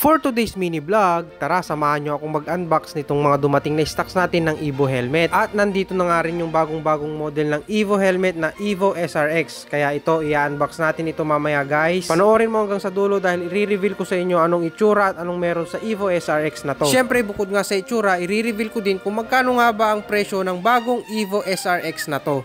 For today's mini vlog, tara samahan nyo akong mag-unbox nitong mga dumating na stocks natin ng Evo helmet. At nandito na nga rin yung bagong model ng Evo helmet na Evo SRX. Kaya ito, i-unbox natin ito mamaya guys. Panoorin mo hanggang sa dulo dahil i-reveal ko sa inyo anong itsura at anong meron sa Evo SRX na to. Siyempre bukod nga sa itsura, i-reveal ko din kung magkano nga ba ang presyo ng bagong Evo SRX na to.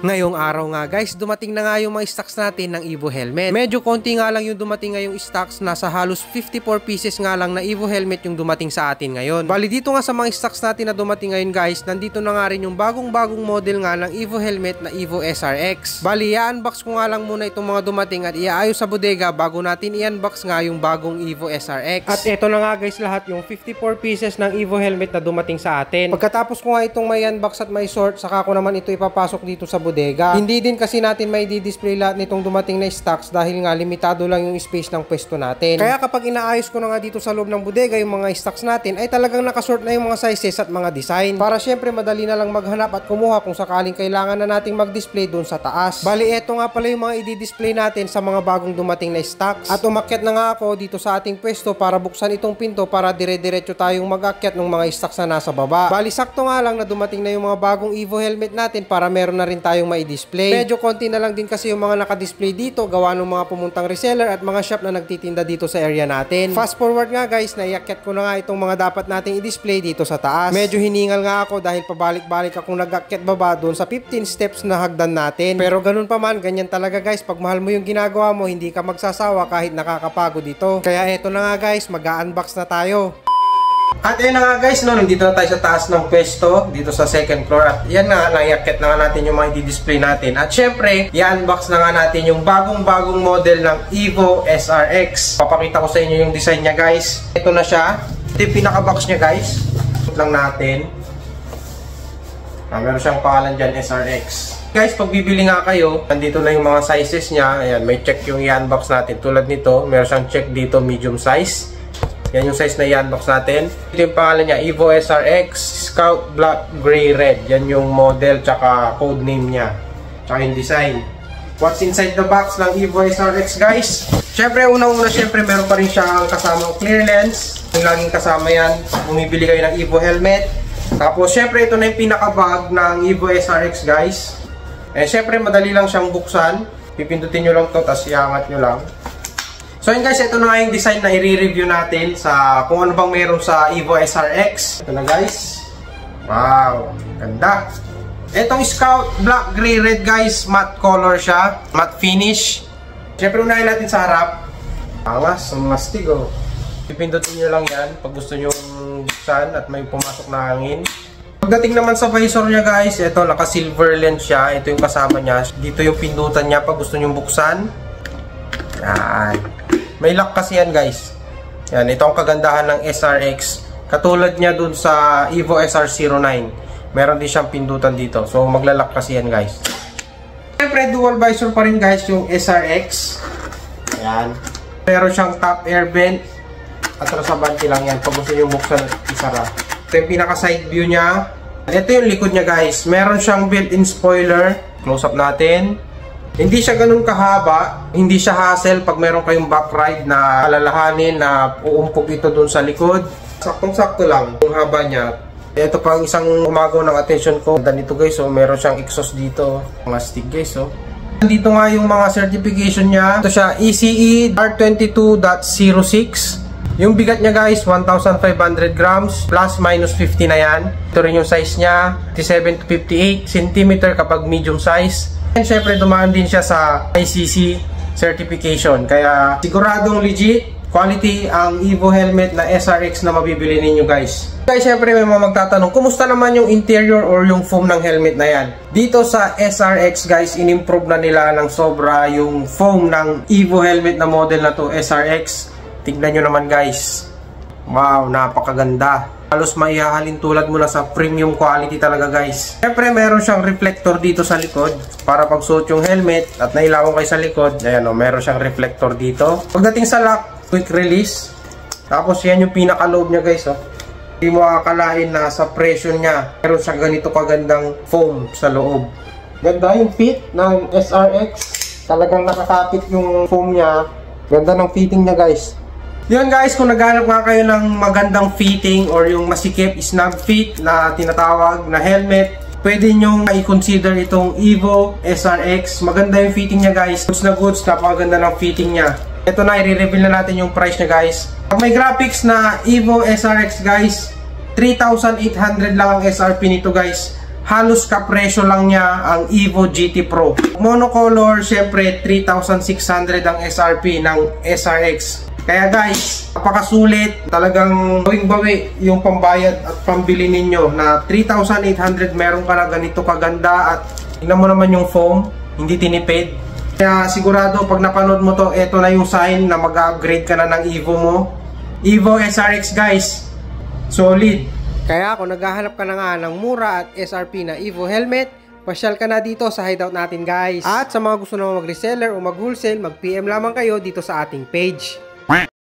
Ngayong araw nga guys, dumating na nga yung mga stocks natin ng Evo helmet. Medyo konti nga lang yung dumating ngayong stocks, nasa halos 54 pieces nga lang na Evo helmet yung dumating sa atin ngayon. Bali dito nga sa mga stocks natin na dumating ngayon guys, nandito na nga rin yung bagong model nga ng Evo helmet na Evo SRX. Bali i-unbox ko nga lang muna itong mga dumating at iaayos sa bodega bago natin i-unbox nga yung bagong Evo SRX. At eto na nga guys lahat yung 54 pieces ng Evo helmet na dumating sa atin. Pagkatapos ko nga itong may unbox at may sort, saka ko naman ito ipapasok dito sa bodega. Hindi din kasi natin may di-display lahat nitong dumating na stocks dahil nga limitado lang yung space ng pwesto natin. Kaya kapag inaayos ko na nga dito sa loob ng bodega yung mga stocks natin ay talagang nakasort na yung mga sizes at mga design. Para syempre madali na lang maghanap at kumuha kung sakaling kailangan na nating mag-display doon sa taas. Bali eto nga pala yung mga i-display natin sa mga bagong dumating na stocks. At umakyat na nga ako dito sa ating pwesto para buksan itong pinto para dire-diretso tayong mag-akyat ng mga stocks na nasa baba. Bali sakto nga lang na dumating na yung mga bagong Evo helmet natin para meron na rin tayong may display. Medyo konti na lang din kasi yung mga naka-display dito gawa ng mga pumuntang reseller at mga shop na nagtitinda dito sa area natin. Fast forward nga guys, naiakyat ko na nga itong mga dapat nating i-display dito sa taas. Medyo hiningal nga ako dahil pabalik-balik akong nag-akyat baba doon sa 15 steps na hagdan natin. Pero ganun pa man, ganyan talaga guys, pag mahal mo yung ginagawa mo, hindi ka magsasawa kahit nakakapagod dito. Kaya eto na nga guys, mag-unbox na tayo. At ayun na nga guys, nandito na tayo sa taas ng pwesto, dito sa second floor. At yan na, naiakit na nga natin yung mga i-display natin. At syempre, i-unbox na nga natin yung bagong model ng Evo SRX. Papakita ko sa inyo yung design niya guys. Ito na siya. Ito yung pinaka-box niya guys. Ito lang natin. Meron siyang pangalan dyan, SRX. Guys, pag bibili nga kayo, nandito na yung mga sizes niya. Ayan, may check yung i-unbox natin. Tulad nito, meron siyang check dito, medium size. Yan yung size na i-unbox natin. Ito yung pangalan niya, Evo SRX Scout Black Gray Red. Yan yung model tsaka code name niya. Tsaka yung design. What's inside the box ng Evo SRX guys? Syempre, unang-una syempre meron pa rin siyang kasamang clear lens. Yung laging kasama yan, bumibili kayo ng Evo helmet. Tapos syempre ito na yung pinaka-bag ng Evo SRX guys. Eh syempre madali lang siyang buksan. Pipindutin nyo lang to, tapos iangat nyo lang. So yun guys, ito na nga yung design na i-review natin sa kung ano bang meron sa Evo SRX. Ito na guys. Wow, ganda. Itong Scout Black Gray Red guys, matte color siya, matte finish. Siyempre unahin natin sa harap. Angas, mastig oh. Pipindutin nyo lang yan pag gusto nyo buksan at may pumasok na hangin. Pagdating naman sa visor niya guys, ito naka silver lens siya. Ito yung kasama niya. Dito yung pindutan niya pag gusto nyo buksan. Yan. May lock kasi yan guys. Yan, ito ang kagandahan ng SRX. Katulad niya dun sa Evo SR09. Meron din siyang pindutan dito. So maglalak kasi yan guys. Siyempre dual visor pa rin guys yung SRX. Ayan. Meron siyang top air vent. At sa banti lang yan. Pag gusto nyo buksan at isara. Ito yung pinaka side view niya. Ito yung likod niya guys. Meron siyang built-in spoiler. Close up natin. Hindi siya ganun kahaba, hindi siya hassle pag meron kayong back ride na alalahanin na uumpog ito dun sa likod. Saktong-sakto lang yung haba niya. Ito pang isang umagaw ng attention ko. Ganda nito guys, so meron siyang exhaust dito. Mga stick guys, so. Dito nga yung mga certification niya. Ito siya, ECE R22.06. Yung bigat niya guys, 1,500 grams, plus minus 50 na yan. Ito rin yung size niya, 57 to 58 cm kapag medium size. And syempre dumaan din siya sa ICC certification. Kaya siguradong legit quality ang Evo helmet na SRX na mabibili ninyo guys. Guys, syempre may mga magtatanong, kumusta naman yung interior or yung foam ng helmet na yan? Dito sa SRX guys, in-improve na nila ng sobra yung foam ng Evo helmet na model na to, SRX. Tignan nyo naman guys. Wow, napakaganda. Halos maihahalin tulad mo na sa premium quality talaga guys. Siyempre meron siyang reflector dito sa likod para pag suot yung helmet at nailawan kayo sa likod. Ayan o, meron siyang reflector dito. Pagdating sa lock, quick release. Tapos yan yung pinaka-loob niya guys o. Hindi mo akalain na sa presyo niya meron siyang ganito kagandang foam sa loob. Ganda yung fit ng SRX. Talagang nakakapit yung foam niya. Ganda ng fitting niya guys. Yun guys, kung naghanap nga kayo ng magandang fitting or yung masikip snug fit na tinatawag na helmet, pwede nyo i-consider itong Evo SRX. Maganda yung fitting niya guys. Goods na goods, napakaganda ng fitting niya. Ito na, i-reveal na natin yung price niya guys. Pag may graphics na Evo SRX guys, 3,800 lang ang SRP nito guys. Halos kapresyo lang niya ang Evo GT Pro. Monocolor, syempre 3,600 ang SRP ng SRX. Kaya guys, napakasulit. Talagang bawing-bawi yung pambayad at pambili ninyo na 3,800 meron ka na ganito kaganda. At tingnan mo naman yung foam, hindi tinipid. Kaya sigurado pag napanood mo to, eto na yung sign na mag-upgrade ka na ng Evo mo. Evo SRX guys, solid. Kaya kung naghahanap ka na nga ng mura at SRP na Evo helmet, pasyal ka na dito sa hideout natin guys. At sa mga gusto naman mag-reseller o mag-wholesale, mag-PM lamang kayo dito sa ating page.